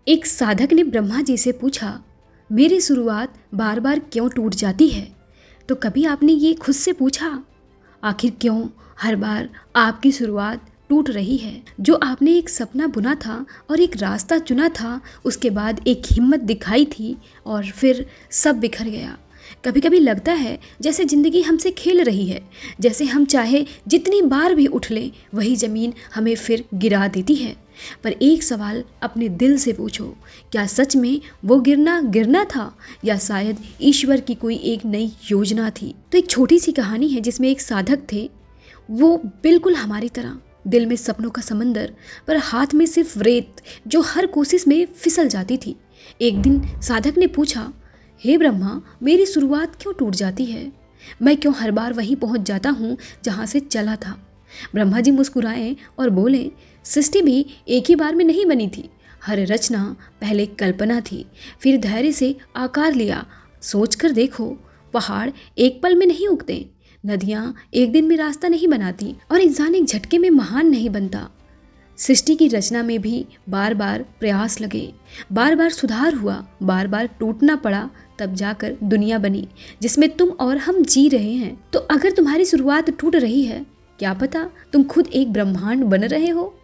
एक साधक ने ब्रह्मा जी से पूछा, मेरी शुरुआत बार बार क्यों टूट जाती है? तो कभी आपने ये खुद से पूछा, आखिर क्यों हर बार आपकी शुरुआत टूट रही है? जो आपने एक सपना बुना था और एक रास्ता चुना था, उसके बाद एक हिम्मत दिखाई थी और फिर सब बिखर गया। कभी कभी लगता है जैसे ज़िंदगी हमसे खेल रही है, जैसे हम चाहे जितनी बार भी उठ लें वही ज़मीन हमें फिर गिरा देती है। पर एक सवाल अपने दिल से पूछो, क्या सच में वो गिरना गिरना था या शायद ईश्वर की कोई एक नई योजना थी? तो एक छोटी सी कहानी है जिसमें एक साधक थे, वो बिल्कुल हमारी तरह, दिल में सपनों का समंदर पर हाथ में सिर्फ रेत जो हर कोशिश में फिसल जाती थी। एक दिन साधक ने पूछा, हे ब्रह्मा, मेरी शुरुआत क्यों टूट जाती है? मैं क्यों हर बार वहीं पहुंच जाता हूं जहां से चला था? ब्रह्मा जी मुस्कुराए और बोले, सृष्टि भी एक ही बार में नहीं बनी थी। हर रचना पहले कल्पना थी, फिर धैर्य से आकार लिया। सोच कर देखो, पहाड़ एक पल में नहीं उगते, नदियाँ एक दिन में रास्ता नहीं बनाती और इंसान एक झटके में महान नहीं बनता। सृष्टि की रचना में भी बार बार प्रयास लगे, बार बार सुधार हुआ, बार बार टूटना पड़ा, तब जाकर दुनिया बनी जिसमें तुम और हम जी रहे हैं। तो अगर तुम्हारी शुरुआत टूट रही है, क्या पता तुम खुद एक ब्रह्मांड बन रहे हो।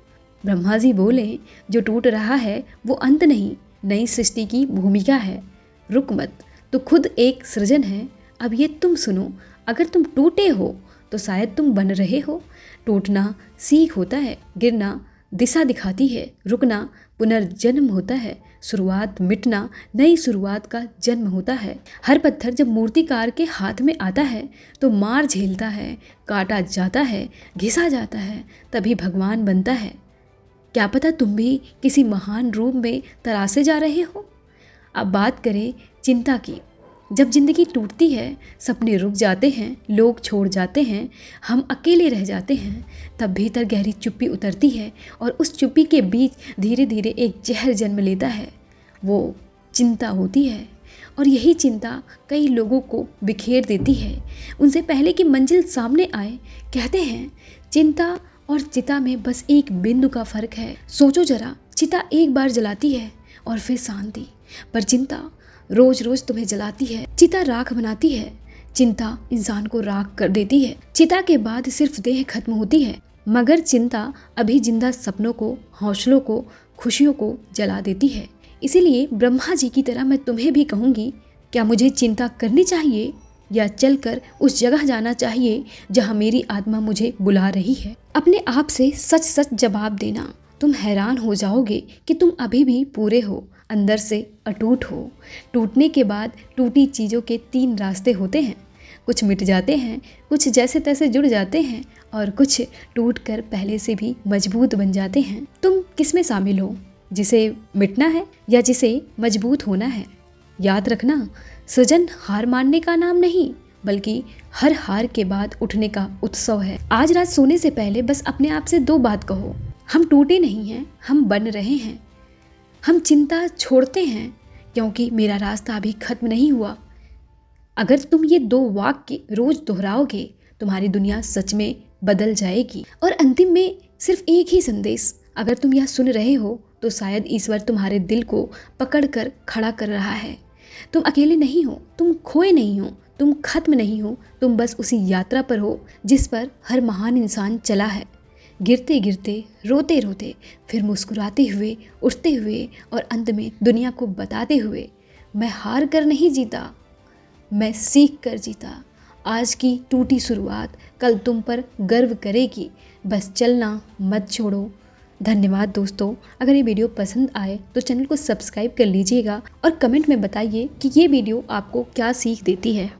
ब्रह्मा जी बोले, जो टूट रहा है वो अंत नहीं, नई सृष्टि की भूमिका है। रुक मत, तो खुद एक सृजन है। अब ये तुम सुनो, अगर तुम टूटे हो तो शायद तुम बन रहे हो। टूटना सीख होता है, गिरना दिशा दिखाती है, रुकना पुनर्जन्म होता है, शुरुआत मिटना नई शुरुआत का जन्म होता है। हर पत्थर जब मूर्तिकार के हाथ में आता है तो मार झेलता है, काटा जाता है, घिसा जाता है, तभी भगवान बनता है। क्या पता तुम भी किसी महान रूप में तरासे जा रहे हो। अब बात करें चिंता की। जब जिंदगी टूटती है, सपने रुक जाते हैं, लोग छोड़ जाते हैं, हम अकेले रह जाते हैं, तब भीतर गहरी चुप्पी उतरती है और उस चुप्पी के बीच धीरे धीरे एक जहर जन्म लेता है। वो चिंता होती है और यही चिंता कई लोगों को बिखेर देती है उनसे पहले कि मंजिल सामने आए। कहते हैं चिंता और चिता में बस एक बिंदु का फर्क है। सोचो जरा, चिता एक बार जलाती है और फिर शांति, पर चिंता रोज रोज तुम्हें जलाती है। चिता राख बनाती है, चिंता इंसान को राख कर देती है। चिता के बाद सिर्फ देह खत्म होती है, मगर चिंता अभी जिंदा सपनों को, हौसलों को, खुशियों को जला देती है। इसीलिए ब्रह्मा जी की तरह मैं तुम्हें भी कहूँगी, क्या मुझे चिंता करनी चाहिए या चलकर उस जगह जाना चाहिए जहाँ मेरी आत्मा मुझे बुला रही है? अपने आप से सच सच जवाब देना। तुम हैरान हो जाओगे कि तुम अभी भी पूरे हो, अंदर से अटूट हो। टूटने के बाद टूटी चीज़ों के 3 रास्ते होते हैं, कुछ मिट जाते हैं, कुछ जैसे तैसे जुड़ जाते हैं और कुछ टूट कर पहले से भी मजबूत बन जाते हैं। तुम किस में शामिल हो, जिसे मिटना है या जिसे मजबूत होना है? याद रखना, सृजन हार मानने का नाम नहीं, बल्कि हर हार के बाद उठने का उत्सव है। आज रात सोने से पहले बस अपने आप से 2 बात कहो, हम टूटे नहीं हैं, हम बन रहे हैं। हम चिंता छोड़ते हैं क्योंकि मेरा रास्ता अभी खत्म नहीं हुआ। अगर तुम ये 2 वाक्य रोज दोहराओगे, तुम्हारी दुनिया सच में बदल जाएगी। और अंतिम में सिर्फ एक ही संदेश, अगर तुम यह सुन रहे हो तो शायद ईश्वर तुम्हारे दिल को पकड़ कर खड़ा कर रहा है। तुम अकेले नहीं हो, तुम खोए नहीं हो, तुम खत्म नहीं हो, तुम बस उसी यात्रा पर हो जिस पर हर महान इंसान चला है। गिरते गिरते, रोते रोते, फिर मुस्कुराते हुए, उठते हुए और अंत में दुनिया को बताते हुए, मैं हार कर नहीं जीता, मैं सीख कर जीता। आज की टूटी शुरुआत कल तुम पर गर्व करेगी। बस चलना मत छोड़ो। धन्यवाद दोस्तों। अगर ये वीडियो पसंद आए तो चैनल को सब्सक्राइब कर लीजिएगा और कमेंट में बताइए कि ये वीडियो आपको क्या सीख देती है।